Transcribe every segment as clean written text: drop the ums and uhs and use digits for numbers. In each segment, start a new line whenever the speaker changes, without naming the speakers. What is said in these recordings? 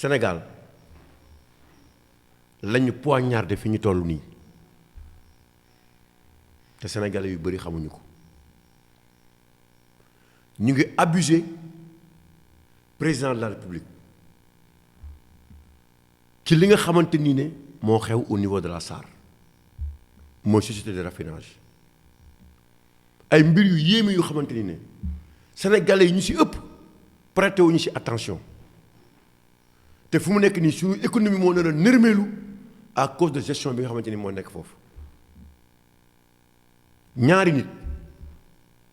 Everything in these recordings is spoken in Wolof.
Sénégal lañu poignardé fi ñu toll nii te sénégalais yu bëri xamuñu ko ñu ngi abusé président de la république ci li nga xamante ni ne moo xew au niveau de la SAR mooy société de raffinage ay mbir yu yéeme yu xamante ni ne sénégalais yi ñu ci ëpp prêté wuñu ci attention te fu mu nekk nii suñu économie moo nar a nërmeelu à cause de gestion bi nga xamante ni moo nekk foofu ñaari nit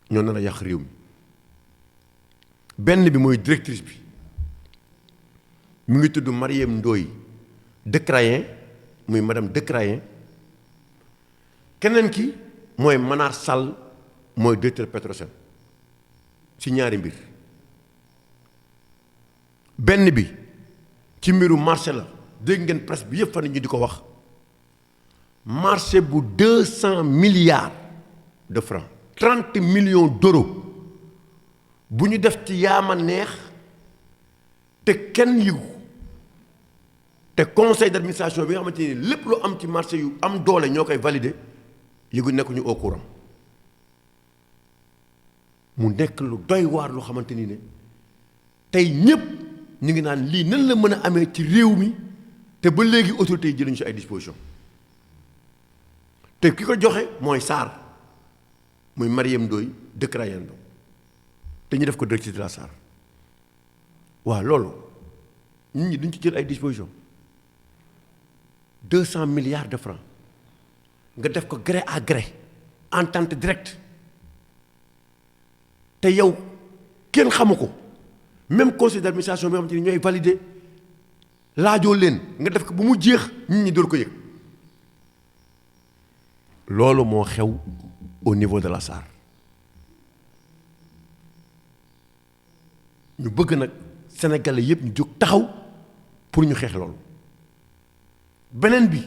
ñoo nar a yàq réew mi benn bi mooy directrice bi mu ngi tudd Marième Ndoye Decrayen muy madame Decrayen keneen ki mooy Manar Sall mooy directeur Petrosen ci ñaari mbir benn bi ci mbiru marché la dégg ngeen presse bi yëpp fan ñu di ko wax marché bu 200 milliards de francs 30 millions d'euros bu ñu def ci yaama neex te kenn yëgu te conseil d'administration bi nga xamante ni lépp lu am ci marché yu am doole ñoo koy valider yëgu nekkuñu au courant mu nekk lu doy waar lu xamante ni ne tey ñëpp ñu ngi naan lii nan la mën a amee ci réew mi te ba léegi autorités yi jëluñu si ay dispositions te ki ko joxe mooy SAR muy Marième Ndoye Decrayen te ñu def ko directrice de la SAR waaw loolu nit ñi duñ ci jël ay dispositions 200 milliards de francs nga def ko gré à gré entente directe te yow kenn xamu ko même conseil d'administration bi nga xamante ni ñooy valider laajoo leen nga def ko bu mu jeex nit ñi door ko yëg loolu moo xew au niveau de la SAR ñu bëgg nag sénégalais yëpp ñu jóg taxaw pour ñu xeex loolu beneen bi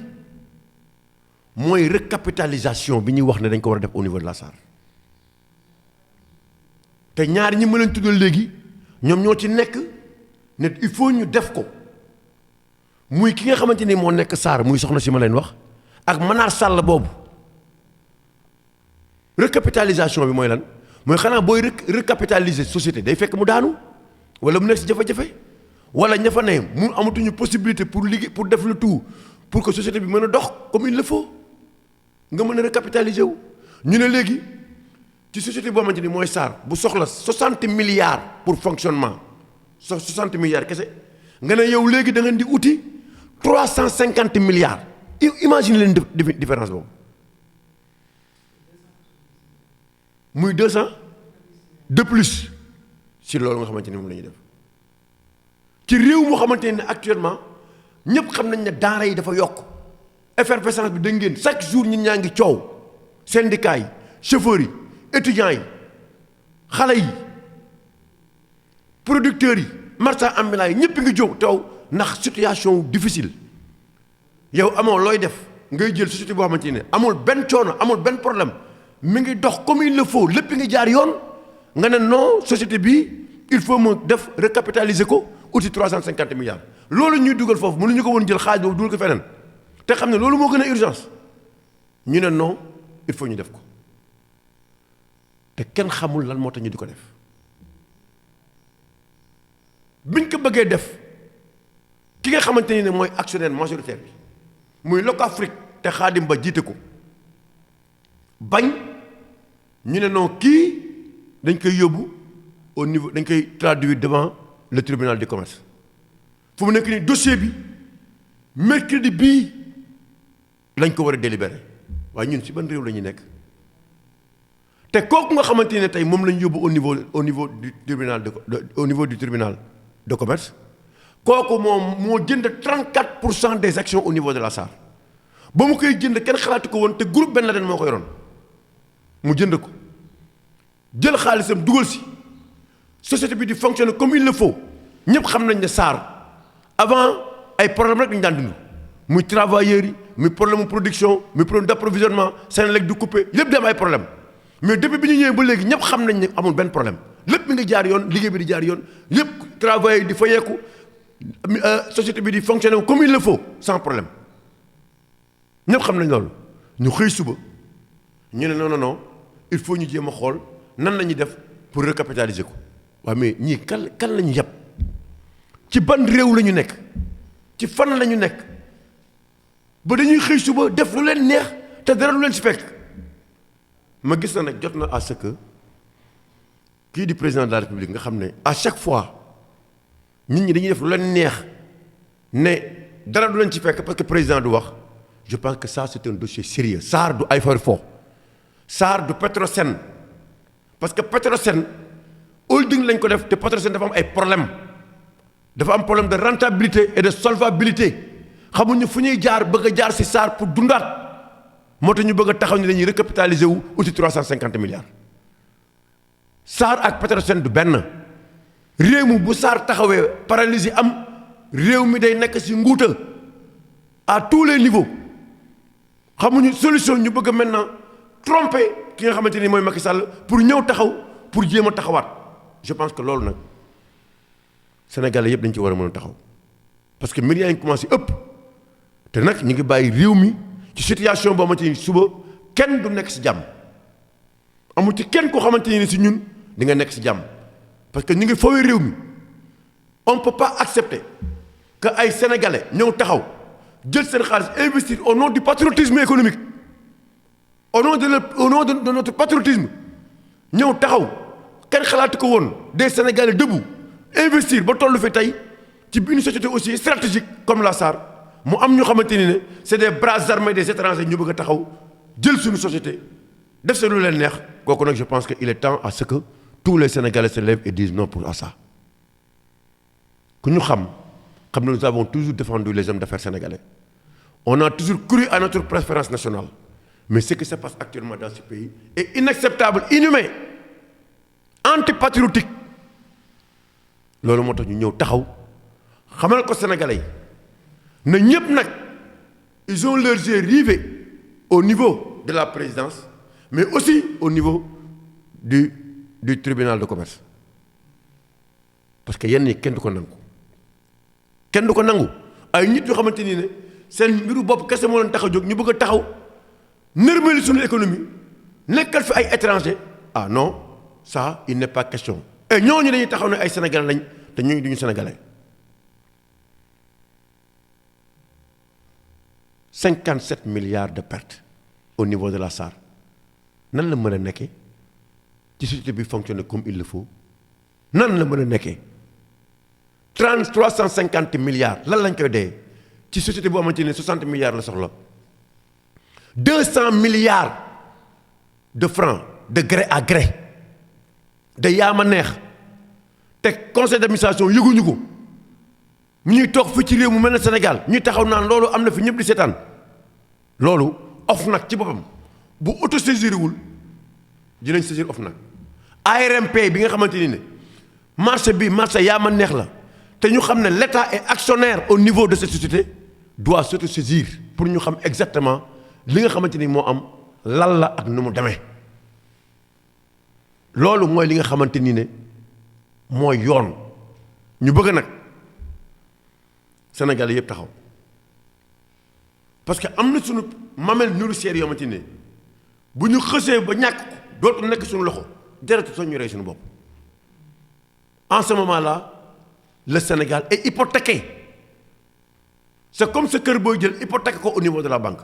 mooy recapitalisation bi ñuy wax ne dañ ko war a def au niveau de la SAR te ñaar ñi ma leen tuddal léegi ñoom ñoo ci nekk ne il faut ñu def ko muy ki nga xamante ni moo nekk SAR muy soxna si ma leen wax ak Manar Sall boobu recapitalisation bi mooy lan mooy xanaa booy recapitaliser société day fekk mu daanu wala mu nekk si jafe-jafe wala ña fa ne mu amatuñu possibilité pour liggéey pour def le tout pour que société bi mën a dox comme il le faut nga mën a recapitaliser wu ñu ne léegi ci société boo xamante ni mooy SAR bu soxla 60 milliards pour fonctionnement 60 milliards kese nga ne yow léegi da ngeen di uti 350 milliards imagine leen différence boobu muy 200 de plus si loolu nga xamante ni moom la ñuy def ci réew moo xamante ne actuellement ñëpp xam nañ ne denrée yi dafa yokk effervescence bi da ngeen chaque jour ñun ñaa ngi coow syndicats yi chauffeurs yi étudiants yi xale yi producteurs yi marchands ambulants yi ñëpp ngi jóg taw ndax situation difficile yow amoo looy def ngay jël société boo xamante ne amul benn coono amul benn problème mi ngi dox comme il le faut lépp ngi jaar yoon nga ne non société bi il faut mu def recapitaliser ko uti 350 milliards loolu ñuy dugal foofu mënuñu ko woon jël xaalis boobu dugal ko feneen te xam ne loolu moo gën a urgence ñu ne non il faut ñu def ko te kenn xamul lan moo tax ñu di ko def biñ ko bëggee def ki nga xamante ni ne mooy actionnaire majoritaire bi muy Locafrique te Khadim Ba jiite ko bañ ñu ne non kii dañ koy yóbbu au niveau dañ koy traduire devant le tribunal du commerce fu mu nekk nii dossier bi mercredi bii lañ ko war a délibérer waaye ñun ci ban réew la ñuy nekk te kooku nga xamante ne tey moom lañ yóbbu au niveau du tribunal de commerce kooku moom moo jënd 34% des actions au niveau de la SAR ba mu koy jënd kenn xalaatu ko woon te groupe Ben Laden moo ko yoroon mu jënd ko jël xaalisam dugal si société bi di fonctionner comme il le faut ñëpp xam nañ ne SAR avant ay problème rek dañu daan dund muy travailleurs yi muy problème mu production muy problème d'approvisionnement Senelec du coupé lépp di am ay problème mais depuis bi ñu ñëwee ba léegi ñëpp xam nañ ne amul benn problème lépp mi ngi jaar yoon liggéey bi di jaar yoon lépp travailleurs yi di fayeeku société bi di fonctionner comme il le faut sans problème ñëpp xam nañ loolu ñu xëy suba ñu ne non il faut ñu jéem a xool nan la ñuy def pour recapitaliser ko waaw mais ñii kan la ñu yàpp ci ban réew la ñu nekk ci fan la ñu nekk ba dañuy xëy suba def lu leen neex te dara lu leen si fekk ma gis na nag jot na à ce que kii di président de la république nga xam ne à chaque fois nit ñi dañuy def lu leen neex ne dara du leen ci fekk parce que président du wax je pense que ça c'est un dossier sérieux SAR du ay far fo SAR du Petrosen parce que Petrosen holding lañ ko def te Petrosen dafa am ay problème dafa am problème de rentabilité et de solvabilité xamuñu fu ñuy jaar bëgg a jaar ci SAR pour dundaat moo tax ñu bëgg a taxaw ni dañuy recapitaliser wu uti 350 milliards SAR ak Petrosen du benn réew mi bu SAR taxawee paralysie am réew mi day nekk ci nguuta à tous les niveaux xamuñu solution ñu bëgg a maintenant tromper ki nga xamante ni mooy Macky Sall pour ñëw taxaw pour jéem a taxawaat je pense que loolu nag Sénégalais yëpp dañ ci war a mën a taxaw parce que mbir yaa ngi commencé ëpp te nag ñu ngi bàyyi réew mi ci situation boo xamante ni suba kenn du nekk ci jàmm amul ci kenn koo xamante ni ci ñun di nga nekk ci jàmm parce que ñu ngi fowee réew mi on peut pas accepter que ay sénégalais ñëw taxaw jël seen xaalis investir au nom du patriotisme économique au nom de notre patriotisme ñëw taxaw kenn xalaatu ko woon des sénégalais debout investir ba tollu fi tey ci une société aussi stratégique comme la SAR mu am ñu xamante ni ne c'est des bras armés des étrangers ñu bëgg a taxaw jël suñu société def seen lu leen neex kooku nag je pense que il est temps à ce que tous les Sénégalais se lèvent et disent non pour ça ku ñu xam ne nous avons toujours défendu les hommes d'affaires sénégalais on a toujours cru à notre préférence nationale mais ce qui se passe actuellement dans ce pays est inacceptable inhumain antipatriotique loolu moo tax ñu ñëw taxaw xamal ko sénégalais yi na ñëpp nag ils ont leurs yeux rivés au niveau de la présidence mais aussi au niveau du tribunal de commerce parce que yenn yi kenn du ko nangu ay nit yoo xamante ni ne seen mbiru bopp kese moo leen tax a jóg ñu bëgg a taxaw nërmali suñu économie nekkal fi ay étrangers ah non ça il n'est pas question et ñooñu dañuy taxaw ne ay sénégalais lañ te ñooñu duñu sénégalais 57 milliards de pertes au niveau de la SAR nan la mën a nekkee ci société bi fonctionne comme il le faut nan la mën a nekkee 350 milliards lan lañ koy dee ci société boo xamante ne 60 milliards la soxla 200 milliards de francs de gré à gré de yaama neex te conseil d'administration yëguñu ko ñuy toog fii ci réew mu mel ne Sénégal ñuy taxaw naan loolu am na fi ñëpp di seetaan loolu OFNAC ci boppam bu autosaisirwul dinañ saisir OFNAC ARMP bi nga xamante ni ne marché bi marché yaama neex la te ñu xam ne l'État est actionnaire au niveau de cette société doit s'autosaisir pour ñu xam exactement li nga xamante ni moo am lan la ak nu mu demee loolu mooy li nga xamante ni ne mooy yoon ñu bëgg nag Sénégalais yëpp taxaw parce que am na suñu mamelle nourricière yoo xamante ne bu ñu xësee ba ñàkk ko dootu nekk suñu loxo jaratu sax ñu rey suñu bopp en ce moment-là le Sénégal est hypothéqué c'est comme sa kër booy jël hypothèque ko au niveau de la banque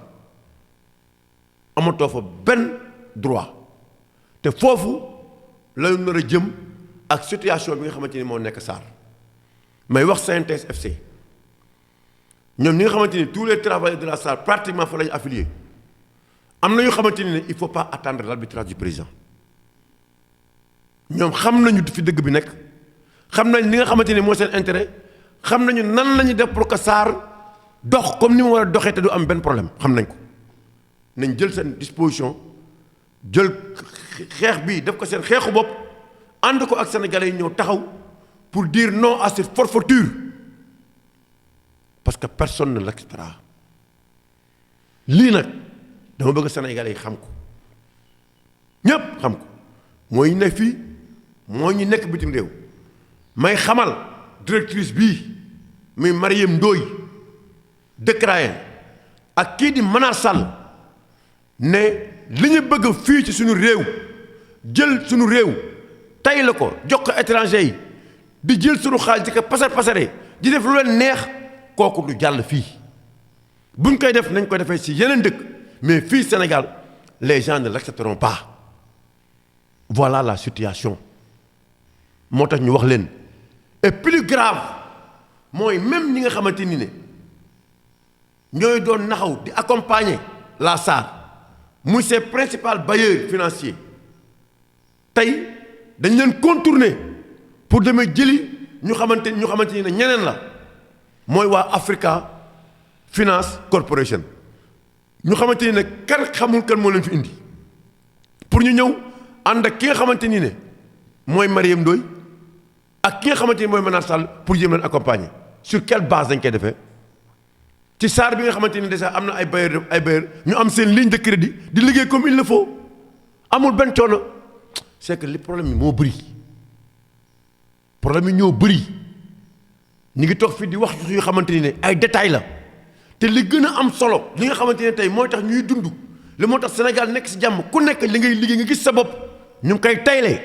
amatoo fa benn droit te foofu la nar a jëm ak situation bi nga xamante ni moo nekk SAR may wax CNTS FC ñoom ñi nga xamante ni tous les travailleurs de la SAR pratiquement fa la ñu affilié am na ñu xamante ni ne il faut pas attendre l'arbitrage du président ñoom xam nañu fi dëgg bi nekk xam nañ li nga xamante ni mooy seen intérêt xam nañu nan la ñuy def pour que SAR dox comme ni mu war a doxee te du am benn problème xam nañ ko nañ jël seen disposition jël xeex bi def ko seen xeexu bopp ànd ko ak sénégalais yi ñëw taxaw pour dire non à cette forfaiture parce que personne ne l'acceptera lii nag dama bëgg sénégalais yi xam ko ñépp xam ko mooy ñu nekk fii mooy ñu nekk bitim réew may xamal directrice bii muy Mariam Ndoye Decrayen ak kii di Manar Sall ne li ñu bëgg fii ci suñu réew jël suñu réew tay la ko jox ko étranger yi di jël suñu xaalis di ko pasare di def lu leen neex kooku du jàll fii buñ koy def nañ ko defee ci yeneen dëkk mais fii Sénégal les gens ne l'accepteront pas voilà la situation moo tax ñu wax leen et plus grave mooy même ñi nga xamante ni ne ñooy doon naxaw di accompagner la SAR muy ses principaux bailleurs financiers tey dañ leen contourner pour demee jëli ñu xamante ni ne ñeneen la mooy waa Africa Finance Corporation ñu xamante ni ne kan xamul kan moo leen fi indi pour ñu ñëw ànd ak ki nga xamante ni ne mooy Mariam Ndoye ak ki nga xamante ni mooy Manar Sall pour jéem leen accompagner sur quelle base dañ koy defee ci SAR bi nga xamante ni déjà am na ay bailleurs ñu am seen ligne de crédit di liggéey comme il le faut amul benn coono c'est que li problème yi moo bëri problème yi ñoo bëri ñu ngi toog fii di wax yu xamante ni ne ay détails la te li gën a am solo li nga xamante ne tey mooy tax ñuy dund li moo tax Sénégal nekk ci jàmm ku nekk li ngay liggéey nga gis sa bopp ñu ngi koy taylee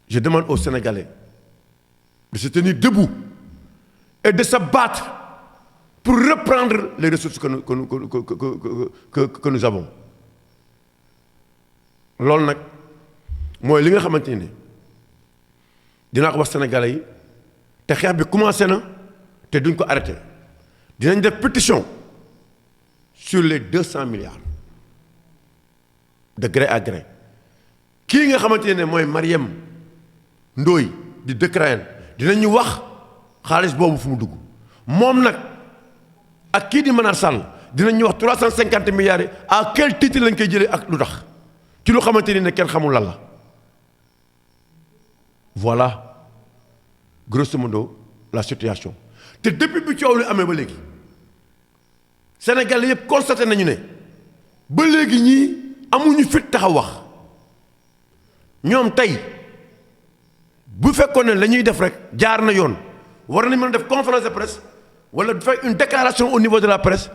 je demande aux Sénégalais de se tenir debout et de se battre pour reprendre les ressources que nous avons loolu nag mooy li nga xamante ni dinaa ko wax Sénégalais yi te xeex bi commencé na te duñ ko arrêté dinañ def pétition sur les 200 milliards de gré à gré kii nga xamante ne mooy Mariam Ndoye di Decrayen dinañu wax xaalis boobu fu mu dugg moom nag ak kii di Manar Sall dinañu wax 350 milliards yi à quel titre lañ koy jëlee ak lu tax ci lu xamante ni ne kenn xamul lan la voilà grosso modo la situation te depuis bi coow lu amee ba léegi Sénégal yëpp constaté nañu ne ba léegi ñii amuñu fit taxaw wax ñoom tey bu fekkoon ne la ñuy def rek jaar na yoon war nañ mën a def conférence de presse wala faire une déclaration au niveau de la presse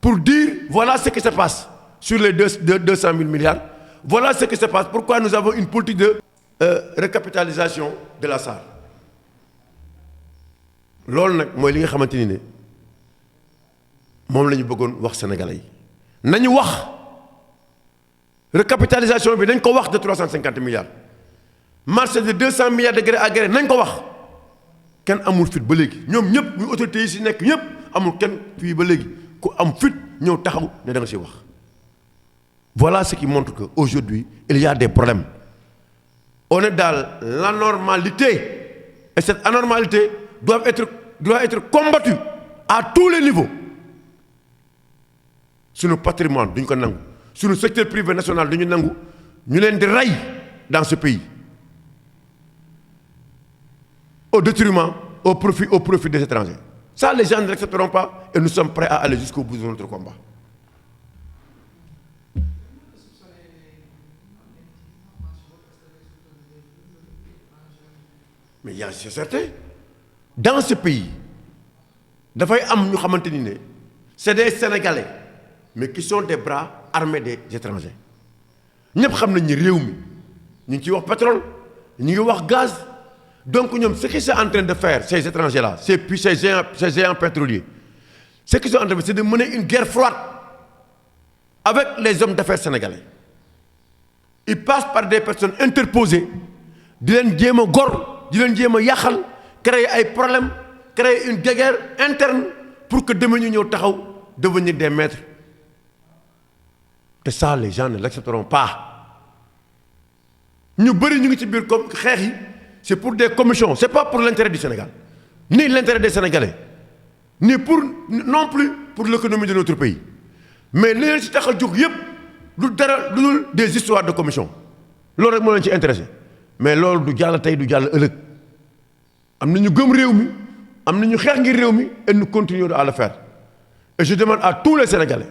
pour dire voilà ce qui se passe sur les 200 000 milliards voilà ce qui se passe pourquoi nous avons une politique de recapitalisation de la SAR loolu nag mooy li nga xamante ni ne moom la ñu bëggoon wax sénégalais yi nañu wax recapitalisation bi nañ ko wax de 350 milliards marché de 200 milliards de gré à gré nañ ko wax kenn amul fit ba léegi ñoom ñëpp ñu autorités yi si nekk ñëpp amul kenn fii ba léegi ku am fit ñëw taxaw ne da nga si wax voilà ce qui montre que aujourd'hui il y a des problèmes on est dans l'anormalité et cette anormalité doit être combattue à tous les niveaux suñu patrimoine duñ ko nangu suñu secteur privé national duñu nangu ñu leen di rey dans ce pays au détriment au profit des étrangers ça les gens ne l'accepteront pas et nous sommes prêts à aller jusqu'au bout de notre combat. Mais il y a c'est certain dans ce pays dafay am ñu xamante ni ne c'est des Sénégalais mais qui sont des bras armés des étrangers ñëpp xam nañ ni réew mi ñu ngi ciy wax pétrole ñu ngi wax gaz donc ñoom ce qu'ils sont en train de faire ces étrangers là ces géants pétroliers ce qu'ils sont en train de faire c'est de mener une guerre froide avec les hommes d'affaires sénégalais ils passent par des personnes interposées di leen jéem a gor di leen jéem a yàqal créer ay problèmes créer une guerre interne pour que demain ñu ñëw taxaw devenir des maîtres te ça les gens ne l'accepteront pas ñu bëri ñu ngi ci biir comme xeex yi c'est pour des commissions c'est pas pour l'intérêt du Sénégal ni l'intérêt des Sénégalais ni non plus pour l'économie de notre pays mais li leen ci tax a jóg yépp lu dara lu dul des histoires de commission loolu rek moo leen ci intéressé mais loolu du jàll tey du jàll ëllëg am na ñu gëm réew mi am na ñu xeex ngir réew mi et nous continuons à le faire et je demande à tous les Sénégalais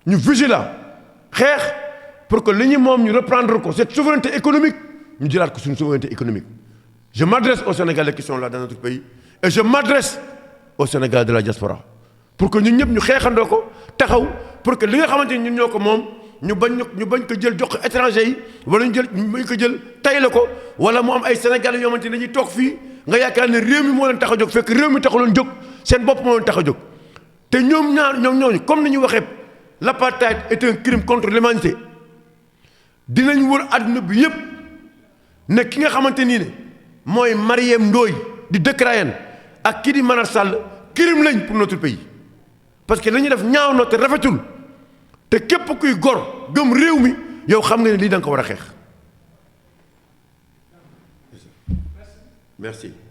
ñu vigilant xeex pour que li ñu moom ñu reprendre ko cette souveraineté économique ñu jëlaat ko suñu souveraineté économique Je m'adresse aux Sénégalais qui sont là dans notre pays et je m'adresse aux Sénégalais de la diaspora pour que ñun ñëpp ñu xeexandoo ko taxaw pour que li nga xamante ni ñun ñoo ko moom ñu bañ ko jël jox ko étranger yi wala ñu bañ ko jël tay la ko wala mu am ay Sénégalais yoo xamante ni dañuy toog fii nga yaakaar ne réew mi moo leen tax a jóg fekk réew mi taxuloon jóg seen bopp moo leen tax a jóg te ñoom ñooñu comme ni ñu waxee l'apartheid est un crime contre l'humanité dinañ wër àdduna bi yëpp ne ki nga xamante nii ne mooy Marième Ndoye di dëkk Rayane ak kii di Manar Sall crime lañ pour notre pays parce que lañuy def ñaaw na te rafetul te képp kuy gor gëm réew mi yow xam nga ne lii da nga ko war a xeex. Merci.